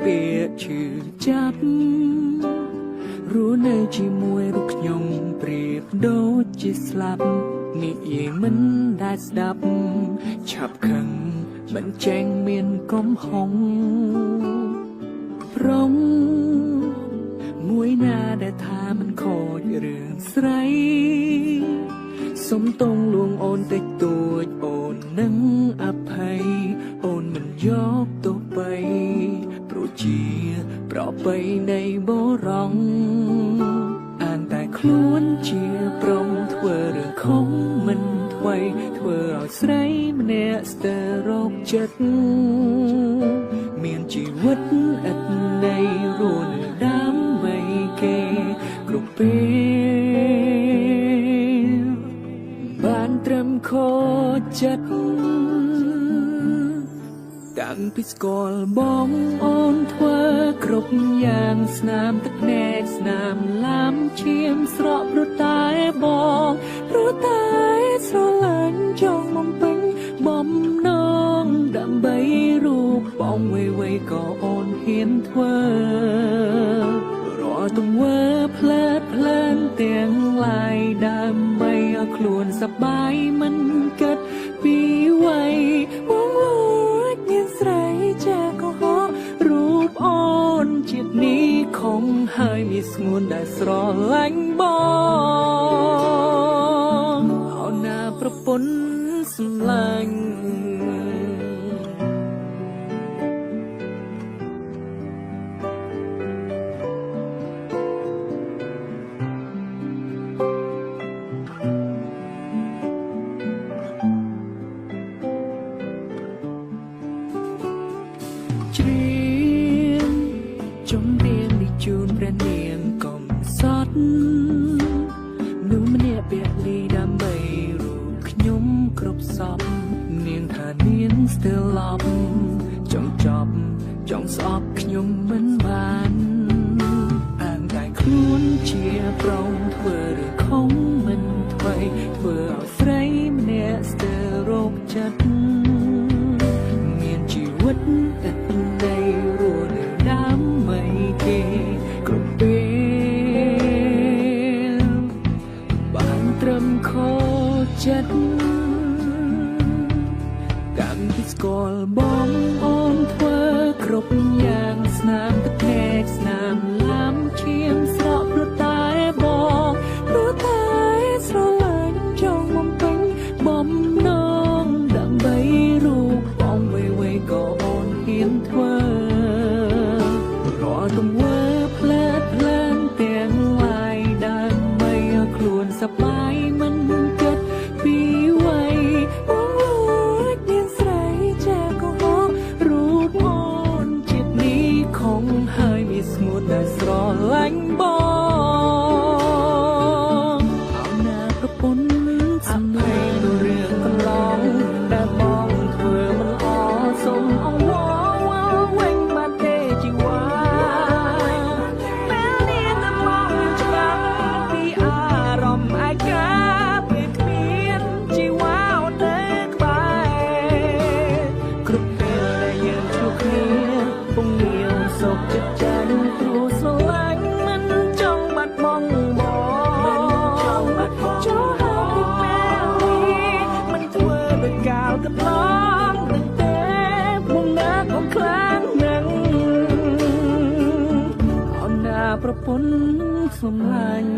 ពាក្យឈឺចាប់រស់នៅជាមួយរូបខ្ញុំប្រៀបដូចជាស្លាប់និយាយមិនដែលស្ដាប់ឆាប់ខឹងមិនចេញមានកំហុងប្រងមួយណាដែលថាมันខូចរឿងស្រីសុំតងលួងអូនតិចតួចអូននឹងអភ័យអូនមិនយកទោសបីព្រោះជាប្របីនៃបរងអានតែខ្លួនជាព្រមធ្វើរឿងខំមិនថ្មីធ្វើឲ្យស្រីម្នាក់ស្ទើររោគចិត្តមានជីវិតឥតន័យរស់នៅដើម្បីគេគ្រប់ពេលបានត្រឹមខូចចិត្តតាំងពីស្គាល់បងអូនធ្វើគ្រប់យ៉ាងស្នាមទឹកភ្នែកស្នាមឡាំឈាមស្រក់ព្រោះតែបងព្រោះតែស្រឡាញ់ចង់បំពេញបំណងដើម្បីរូបបងវ័យក៏អូនហ៊ានធ្វើរាល់ទង្វើផ្លែតផ្លែនទាំងឡាយដើម្បីឲ្យខ្លួនសប្បាយមិនគិតពីវ័យបងលួចមានស្រីចាក៏ហោរូបអូនជាតិនេះខំហើយមានស្ងួនដែលស្រឡាញ់បងអូនណាប្រពន្ធសម្លាញ់ច្រៀងចំរៀងនេះជូនព្រះនាងកំសត់នោះម្នាក់ពលីដើម្បីរូបខ្ញុំគ្រប់សពនាងថានាងស្ទើរឡប់ចង់ចប់ចង់ស្អប់ខ្ញុំមិនបានអានតែខ្លួនជាប្រងធ្វើរឿងខំមិនថ្មីធ្វើឲ្យស្រីម្នាក់ស្ទើររោគចិត្តមានជីវិតឥតន័យរស់នៅដើម្បីគេគ្រប់ពេលបានត្រឹមខូចចិត្តតាំងពីស្គាល់បងអូនធ្វើគ្រប់យ៉ាងស្នាមទឹកភ្នែកស្នាមឡាំឈាមស្រក់ព្រោះតែបងព្រោះតែស្រឡាញ់ចង់បំពេញបំណងដើម្បីរូបបងវ័យក៏អូនហ៊ានធ្វើរាល់ទង្វើផ្លែតផ្លែនទាំងឡាយដើម្បីឲ្យខ្លួនសប្បាយមិនគិតពីវ័យបងលួចមានស្រីចាក៏ហោរូបអូនជាតិនេះខំហើយមានស្ងួនដែលស្រឡាញ់បងអូនណាប្រពន្ធសម្លេងនូវរឿងកន្លងដែលបងធ្វើមិនអសូមអង្វរវិញបានទេជីវ៉ាពេលនេះតែបងច្បាស់ពីអារម្មណ៍ឯកាពេលគ្មានជីវ៉ាអូននៅក្បែរគ្រប់ពេលដែលយើងជួបគ្នាពងងាវសុខចិត្តចាញ់ព្រោះស្រឡាញ់មិនចង់បាត់បង់បងចូលហើយពេលនេះមិនធ្វើដោយកាលកន្លងនឹងទេមុំណាកុំខ្លាំងនឹងអូនណាប្រពន្ធសម្លាញ់